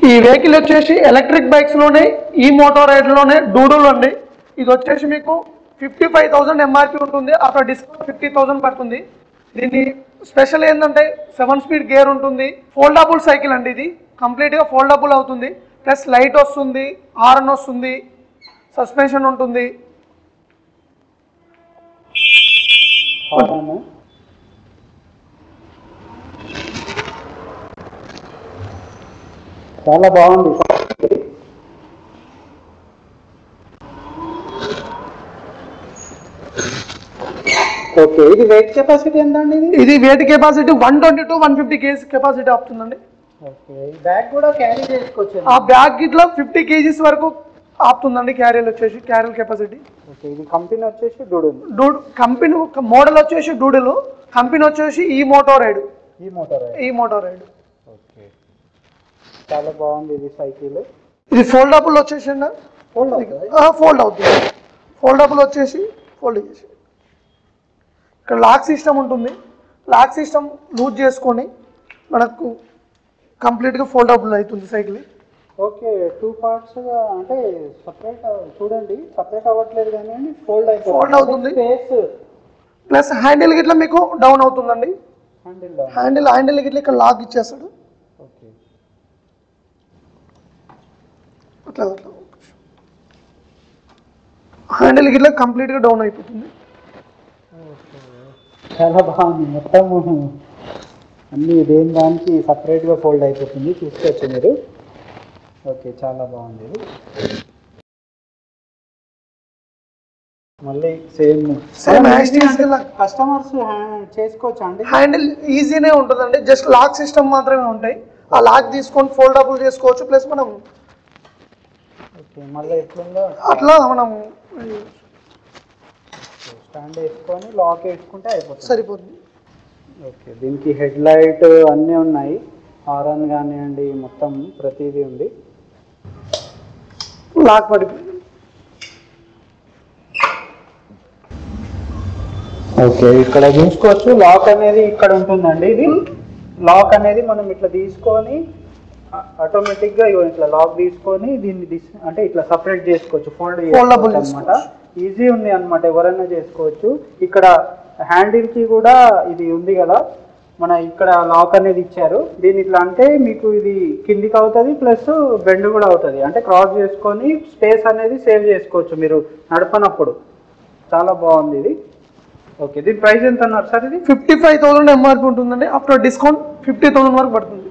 ఈ వెహికల్ వచ్చేసి electric bikes లోనే ఈ మోటార్ రైడ్ లోనే డూడల్ అండి. ఇది వచ్చేసి మీకు 55,000 ఎంఆర్పి ఉంటుంది. ఆఫ్టర్ డిస్కౌంట్ 50,000 పడుతుంది. దీన్ని స్పెషల్ ఏంటంటే 7 స్పీడ్ గేర్ ఉంటుంది. ఫోల్డబుల్ సైకిల్ అండి. ఇది కంప్లీట్ గా ఫోల్డబుల్ అవుతుంది. ప్లస్ లైట్ వస్తుంది, హార్న్ వస్తుంది, సస్పెన్షన్ ఉంటుంది. చాలా బాగుంది. ఓకే, ఇది వెయిట్ కెపాసిటీ ఎంత అండి? ఇది weight capacity 120 to 150 kgs capacity ఆపుతుందండి. ఓకే, బ్యాగ్ కూడా క్యారీ చేసుకోవచ్చు. ఆ బ్యాగ్ ఇట్లా 50 kgs వరకు ఆపుతుందండి. క్యారియల్ వచ్చేసి క్యారియల్ కెపాసిటీ. ఓకే, ఇది కంపెనీ వచ్చేసి డూడ్. కంపెనీ మోడల్ వచ్చేసి డూడల్, కంపెనీ వచ్చేసి ఈ మోటార్ రైడ్. ఓకే, చాలా బాగుంది ఇది సైకిల్. ఇది ఫోల్డబుల్ వచ్చేసి ఫోల్డ్ అవుతుంది. ఫోల్డబుల్ వచ్చేసి ఫోల్డ్ చేసి ఇక్కడ లాక్ సిస్టమ్ ఉంటుంది. లాక్ సిస్టమ్ లూజ్ చేసుకొని మనకు కంప్లీట్గా ఫోల్డబుల్ అవుతుంది సైకిల్. ఓకే, 2 parts అంటే సపరేట్ చూడండి, సపరేట్ అవ్వట్లేదు కానీ ఫోల్డ్ అవుతుంది. ప్లస్ హ్యాండిల్ గిట్లా మీకు డౌన్ అవుతుందండి. హ్యాండిల్ గిట్లా ఇక్కడ లాక్ ఇచ్చేస్తాడు. ఓకే, అట్లా హ్యాండిల్ గిట్లా కంప్లీట్గా డౌన్ అయిపోతుంది. చాలా బాగుంది. మొత్తం అన్ని దేని దానికి సపరేట్గా ఫోల్డ్ అయిపోతుంది, చూసుకోవచ్చు మీరు. ఓకే, చాలా బాగుంది. మళ్ళీ సేమ్ కస్టమర్స్ చేసుకోవచ్చు అండి. హ్యాండిల్ ఈజీనే ఉంటుందండి. జస్ట్ లాక్ సిస్టమ్ మాత్రమే ఉంటాయి. ఆ లాక్ తీసుకొని ఫోల్డబుల్ చేసుకోవచ్చు. ప్లస్ మనం మళ్ళీ ఎట్లుందో అట్లా మనం స్టాండ్ వేసుకొని లాక్ వేసుకుంటే అయిపోతుంది, సరిపోతుంది. ఓకే, దీనికి హెడ్ లైట్ అన్నీ ఉన్నాయి, హారన్ కానివ్వండి, మొత్తం ప్రతిదీ ఉంది. లాక్ పడిపోయింది. ఓకే, ఇక్కడ చూసుకోవచ్చు లాక్ అనేది ఇక్కడ ఉంటుందండి. ఇది లాక్ అనేది మనం ఇట్లా తీసుకొని ఆటోమేటిక్గా ఇట్లా లాక్ తీసుకొని దీన్ని అంటే ఇట్లా సపరేట్ చేసుకోవచ్చు, ఫోల్డబుల్ అనమాట. ఈజీ ఉంది అనమాట, ఎవరైనా చేసుకోవచ్చు. ఇక్కడ హ్యాండిల్కి కూడా ఇది ఉంది కదా, మన ఇక్కడ లాక్ అనేది ఇచ్చారు. దీని ఇట్లా అంటే మీకు ఇది కిందికి అవుతుంది, ప్లస్ బెండ్ కూడా అవుతుంది. అంటే క్రాస్ చేసుకొని స్పేస్ అనేది సేవ్ చేసుకోవచ్చు మీరు నడపనప్పుడు. చాలా బాగుంది ఇది. ఓకే, దీని ప్రైస్ ఎంత అన్నారు సార్? ఇది 55,000 ఎంఆర్పి ఉంటుందండి. ఆఫ్టర్ డిస్కౌంట్ 50,000 వరకు పడుతుంది.